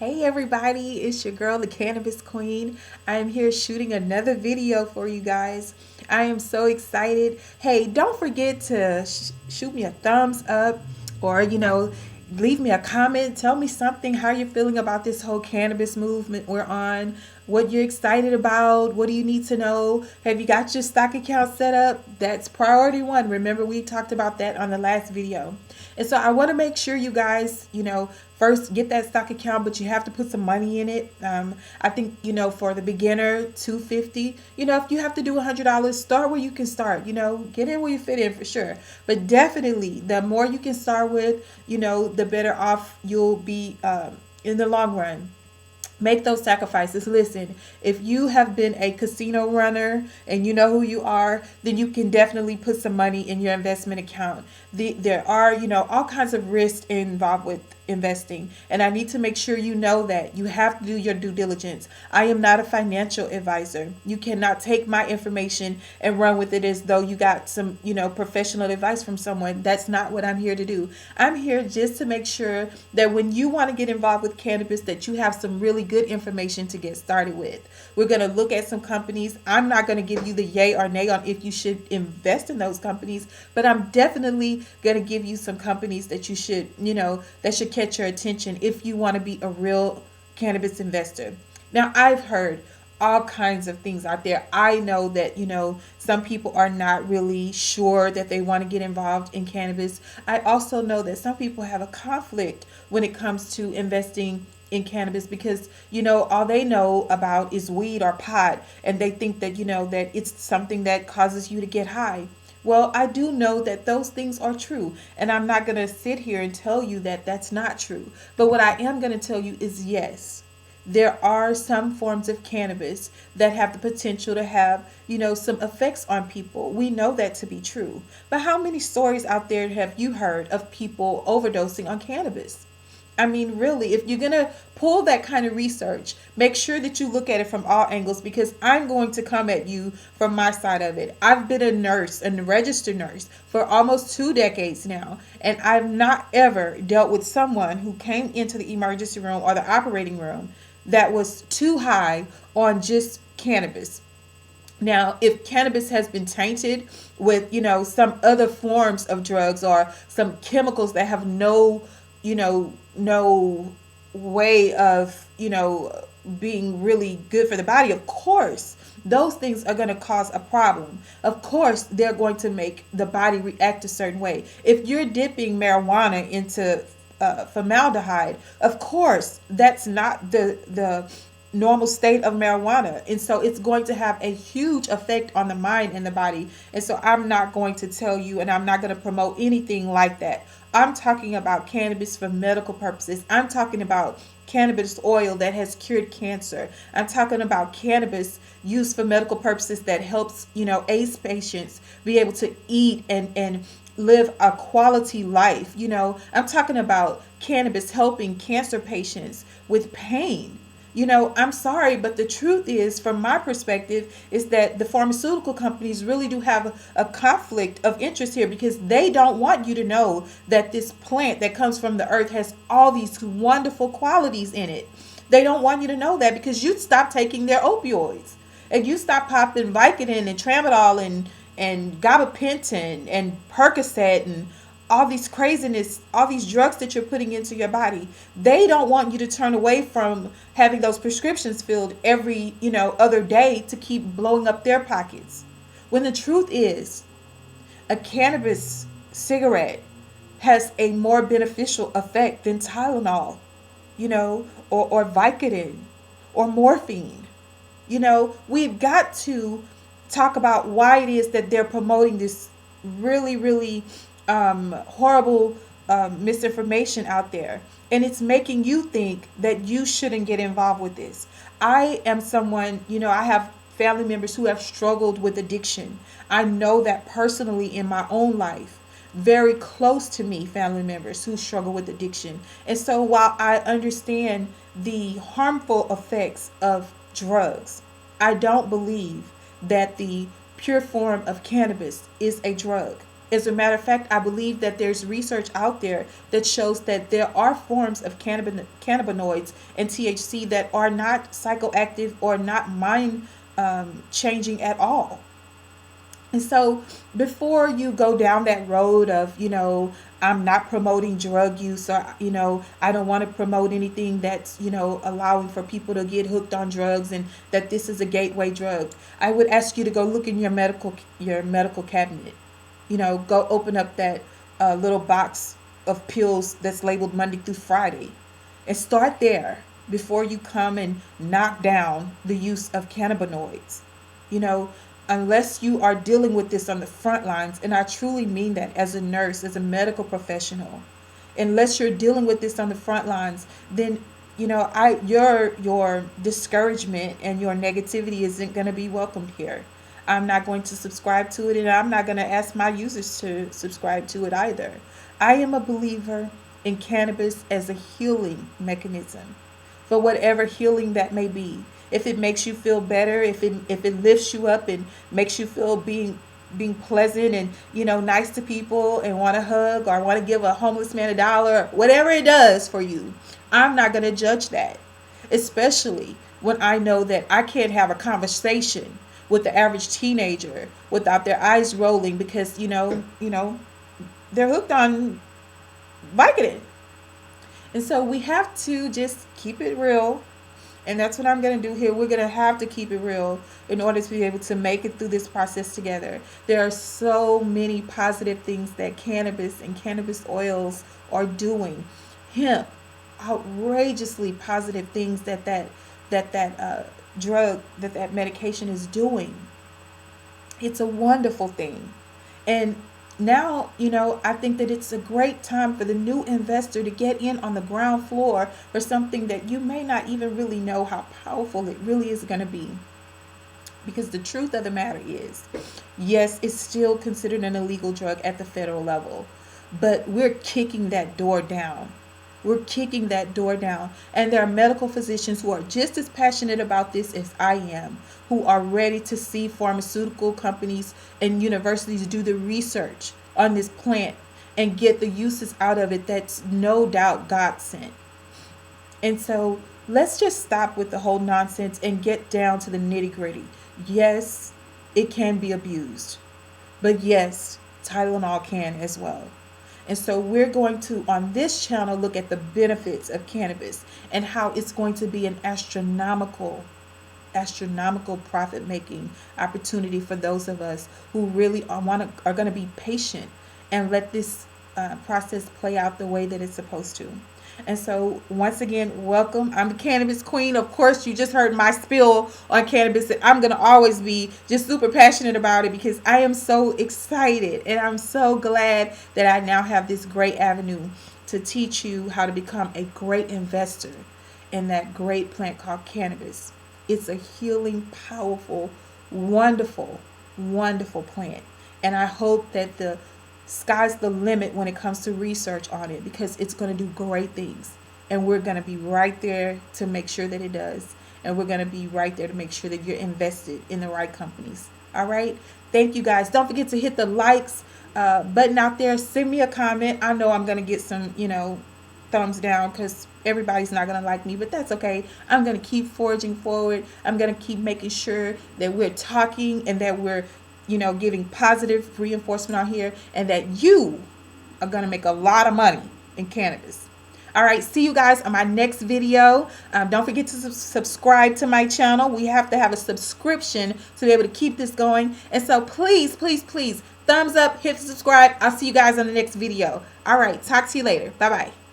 Hey everybody, it's your girl, the Cannabis Queen. I am here shooting another video for you guys. I am so excited. Hey, don't forget to shoot me a thumbs up or, leave me a comment. Tell me something, how you're feeling about this whole cannabis movement we're on, what you're excited about, what do you need to know? Have you got your stock account set up? That's priority one. Remember, we talked about that on the last video. And so I want to make sure you guys, first get that stock account, but you have to put some money in it. I think, for the beginner, $250. If you have to do $100, start where you can start. Get in where you fit in for sure. But definitely, the more you can start with, the better off you'll be in the long run. Make those sacrifices. Listen, if you have been a casino runner and you know who you are, then you can definitely put some money in your investment account. There are, all kinds of risks involved with investing. And I need to make sure you know that you have to do your due diligence. I am not a financial advisor. You cannot take my information and run with it as though you got some, professional advice from someone. That's not what I'm here to do. I'm here just to make sure that when you want to get involved with cannabis, that you have some really good information to get started with. We're going to look at some companies. I'm not going to give you the yay or nay on if you should invest in those companies, but I'm definitely going to give you some companies that you should, that should catch your attention if you want to be a real cannabis investor. Now, I've heard all kinds of things out there. I know that, some people are not really sure that they want to get involved in cannabis. I also know that some people have a conflict when it comes to investing in cannabis because, all they know about is weed or pot, and they think that, that it's something that causes you to get high. Well, I do know that those things are true, and I'm not going to sit here and tell you that that's not true. But what I am going to tell you is yes, there are some forms of cannabis that have the potential to have, some effects on people. We know that to be true. But how many stories out there have you heard of people overdosing on cannabis? I mean, really, if you're going to pull that kind of research, make sure that you look at it from all angles because I'm going to come at you from my side of it. I've been a nurse, a registered nurse, for almost 2 decades now, and I've not ever dealt with someone who came into the emergency room or the operating room that was too high on just cannabis. Now, if cannabis has been tainted with, some other forms of drugs or some chemicals that have no way of, being really good for the body, of course, those things are going to cause a problem. Of course, they're going to make the body react a certain way. If you're dipping marijuana into formaldehyde, of course, that's not the normal state of marijuana, and so it's going to have a huge effect on the mind and the body. And so I'm not going to tell you, and I'm not going to promote anything like that. I'm talking about cannabis for medical purposes. I'm talking about cannabis oil that has cured cancer. I'm talking about cannabis used for medical purposes that helps, AIDS patients be able to eat and live a quality life. I'm talking about cannabis helping cancer patients with pain. I'm sorry, but the truth is, from my perspective, is that the pharmaceutical companies really do have a conflict of interest here because they don't want you to know that this plant that comes from the earth has all these wonderful qualities in it. They don't want you to know that because you stop taking their opioids and you stop popping Vicodin and Tramadol and gabapentin and Percocet and all these craziness, all these drugs that you're putting into your body. They don't want you to turn away from having those prescriptions filled every, other day to keep blowing up their pockets. When the truth is, a cannabis cigarette has a more beneficial effect than Tylenol, or Vicodin or morphine. We've got to talk about why it is that they're promoting this really, really horrible misinformation out there. And it's making you think that you shouldn't get involved with this. I am someone, I have family members who have struggled with addiction. I know that personally in my own life. Very close to me, family members who struggle with addiction. And so while I understand the harmful effects of drugs, I don't believe that the pure form of cannabis is a drug. As a matter of fact, I believe that there's research out there that shows that there are forms of cannabinoids and THC that are not psychoactive or not mind changing at all. And so, before you go down that road of, I'm not promoting drug use, or, I don't want to promote anything that's, allowing for people to get hooked on drugs and that this is a gateway drug, I would ask you to go look in your medical cabinet. Go open up that little box of pills that's labeled Monday through Friday and start there before you come and knock down the use of cannabinoids. You know, unless you are dealing with this on the front lines, and I truly mean that as a nurse, as a medical professional, unless you're dealing with this on the front lines, then your discouragement and your negativity isn't going to be welcomed here. I'm not going to subscribe to it, and I'm not going to ask my users to subscribe to it either. I am a believer in cannabis as a healing mechanism for whatever healing that may be. If it makes you feel better, if it lifts you up and makes you feel being pleasant and nice to people and want to hug or want to give a homeless man $1, whatever it does for you, I'm not going to judge that. Especially when I know that I can't have a conversation with the average teenager without their eyes rolling because they're hooked on Vicodin. And so we have to just keep it real. And that's what I'm going to do here. We're going to have to keep it real in order to be able to make it through this process together. There are so many positive things that cannabis and cannabis oils are doing. Hemp, outrageously positive things that drug, that medication is doing. It's a wonderful thing. And now, I think that it's a great time for the new investor to get in on the ground floor for something that you may not even really know how powerful it really is going to be. Because the truth of the matter is, yes, it's still considered an illegal drug at the federal level, but we're kicking that door down. We're kicking that door down. And there are medical physicians who are just as passionate about this as I am, who are ready to see pharmaceutical companies and universities do the research on this plant and get the uses out of it that's no doubt God sent. And so let's just stop with the whole nonsense and get down to the nitty gritty. Yes, it can be abused, but yes, Tylenol can as well. And so we're going to, on this channel, look at the benefits of cannabis and how it's going to be an astronomical profit making opportunity for those of us who really are going to be patient and let this process play out the way that it's supposed to. And so once again, welcome. I'm the Cannabis Queen. Of course, you just heard my spill on cannabis. I'm going to always be just super passionate about it because I am so excited and I'm so glad that I now have this great avenue to teach you how to become a great investor in that great plant called cannabis. It's a healing, powerful, wonderful, wonderful plant. And I hope that the sky's the limit when it comes to research on it because it's going to do great things. And we're going to be right there to make sure that it does. And we're going to be right there to make sure that you're invested in the right companies. All right. Thank you guys. Don't forget to hit the likes button out there. Send me a comment. I know I'm going to get some, thumbs down because everybody's not going to like me, but that's okay. I'm going to keep forging forward. I'm going to keep making sure that we're talking and that we're giving positive reinforcement out here and that you are going to make a lot of money in cannabis. All right. See you guys on my next video. Don't forget to subscribe to my channel. We have to have a subscription to be able to keep this going. And so please, please, please thumbs up, hit subscribe. I'll see you guys on the next video. All right. Talk to you later. Bye-bye.